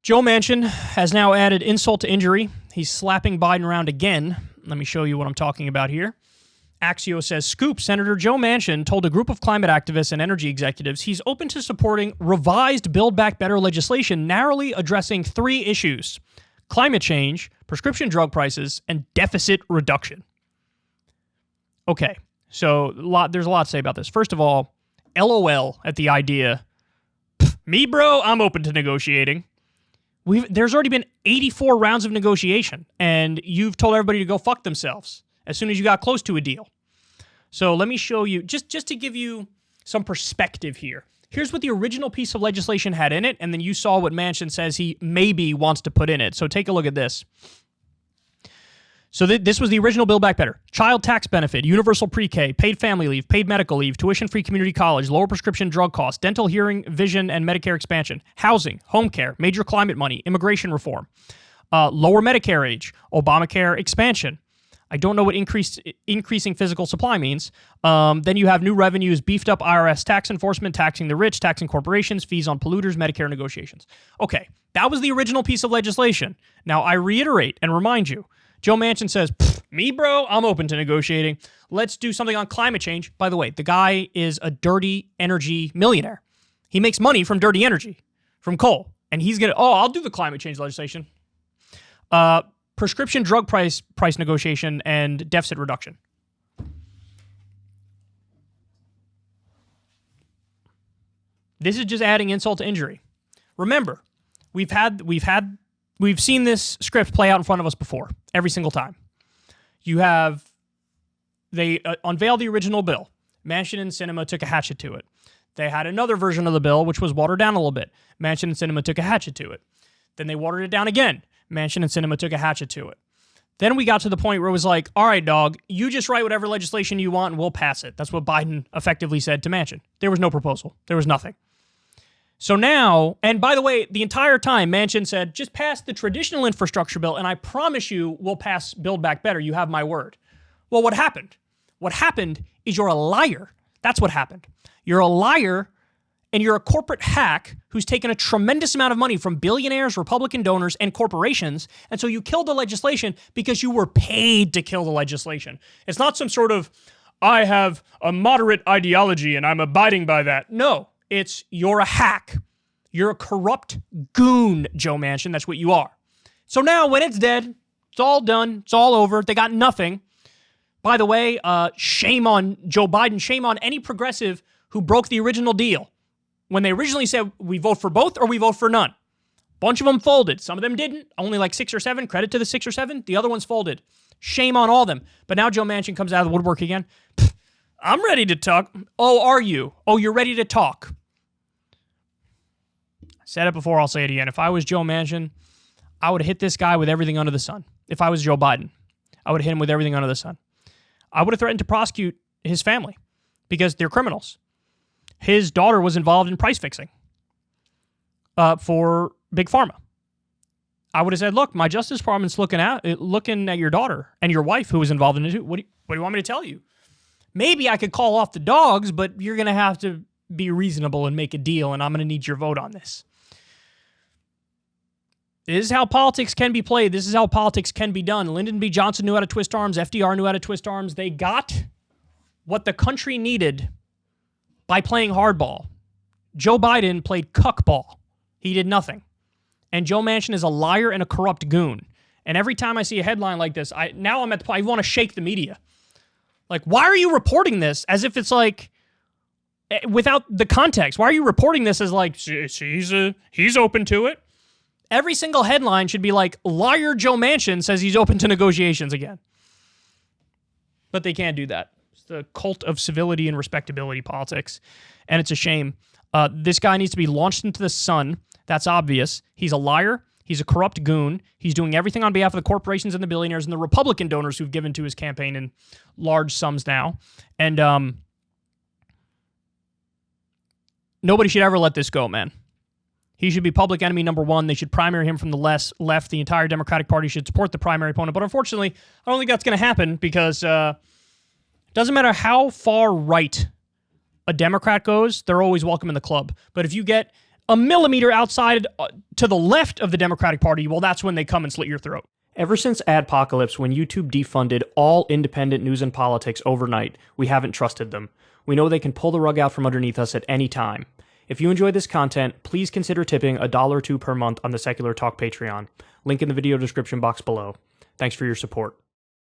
Joe Manchin has now added insult to injury. He's slapping Biden around again. Let me show you what I'm talking about here. Axios says, Scoop, Senator Joe Manchin told a group of climate activists and energy executives he's open to supporting revised Build Back Better legislation narrowly addressing 3 issues: climate change, prescription drug prices, and deficit reduction. Okay, so there's a lot to say about this. First of all, LOL at the idea. Me, bro, I'm open to negotiating. There's already been 84 rounds of negotiation, and you've told everybody to go fuck themselves as soon as you got close to a deal. So let me show you, just to give you some perspective here. Here's what the original piece of legislation had in it, and then you saw what Manchin says he maybe wants to put in it. So take a look at this. So this was the original Build Back Better. Child tax benefit, universal pre-K, paid family leave, paid medical leave, tuition-free community college, lower prescription drug costs, dental, hearing, vision, and Medicare expansion, housing, home care, major climate money, immigration reform, lower Medicare age, Obamacare expansion. I don't know what increasing physical supply means. Then you have new revenues, beefed up IRS tax enforcement, taxing the rich, taxing corporations, fees on polluters, Medicare negotiations. Okay, that was the original piece of legislation. Now, I reiterate and remind you, Joe Manchin says, me, bro, I'm open to negotiating. Let's do something on climate change. By the way, the guy is a dirty energy millionaire. He makes money from dirty energy, from coal. And he's going to, I'll do the climate change legislation. Prescription drug price negotiation and deficit reduction. This is just adding insult to injury. Remember, we've seen this script play out in front of us before, every single time. They unveiled the original bill. Manchin and Sinema took a hatchet to it. They had another version of the bill, which was watered down a little bit. Manchin and Sinema took a hatchet to it. Then they watered it down again. Manchin and Sinema took a hatchet to it. Then we got to the point where it was like, all right, dog, you just write whatever legislation you want and we'll pass it. That's what Biden effectively said to Manchin. There was no proposal. There was nothing. So now, and by the way, the entire time Manchin said, just pass the traditional infrastructure bill and I promise you we'll pass Build Back Better. You have my word. Well, what happened? What happened is you're a liar. That's what happened. You're a liar and you're a corporate hack who's taken a tremendous amount of money from billionaires, Republican donors, and corporations, and so you killed the legislation because you were paid to kill the legislation. It's not some sort of, I have a moderate ideology and I'm abiding by that. No. It's, you're a hack. You're a corrupt goon, Joe Manchin. That's what you are. So now, when it's dead, it's all done. It's all over. They got nothing. By the way, shame on Joe Biden. Shame on any progressive who broke the original deal. When they originally said, we vote for both or we vote for none. A bunch of them folded. Some of them didn't. Only like 6 or 7. Credit to the 6 or 7. The other ones folded. Shame on all of them. But now Joe Manchin comes out of the woodwork again. I'm ready to talk. Oh, are you? Oh, you're ready to talk. I said it before, I'll say it again. If I was Joe Manchin, I would hit this guy with everything under the sun. If I was Joe Biden, I would hit him with everything under the sun. I would have threatened to prosecute his family because they're criminals. His daughter was involved in price fixing for Big Pharma. I would have said, look, my Justice Department's looking at your daughter and your wife who was involved in it too. What do you want me to tell you? Maybe I could call off the dogs, but you're going to have to be reasonable and make a deal, and I'm going to need your vote on this. This is how politics can be played. This is how politics can be done. Lyndon B. Johnson knew how to twist arms. FDR knew how to twist arms. They got what the country needed by playing hardball. Joe Biden played cuckball. He did nothing. And Joe Manchin is a liar and a corrupt goon. And every time I see a headline like this, I want to shake the media. Like, why are you reporting this as if it's like, without the context? Why are you reporting this as like, he's open to it? Every single headline should be like, liar Joe Manchin says he's open to negotiations again. But they can't do that. It's the cult of civility and respectability politics. And it's a shame. This guy needs to be launched into the sun. That's obvious. He's a liar. He's a corrupt goon. He's doing everything on behalf of the corporations and the billionaires and the Republican donors who've given to his campaign in large sums now. And nobody should ever let this go, man. He should be public enemy number 1. They should primary him from the left. The entire Democratic Party should support the primary opponent. But unfortunately, I don't think that's going to happen because it doesn't matter how far right a Democrat goes, they're always welcome in the club. But if you get a millimeter outside to the left of the Democratic Party, well, that's when they come and slit your throat. Ever since Adpocalypse, when YouTube defunded all independent news and politics overnight, we haven't trusted them. We know they can pull the rug out from underneath us at any time. If you enjoy this content, please consider tipping $1 or $2 per month on the Secular Talk Patreon. Link in the video description box below. Thanks for your support.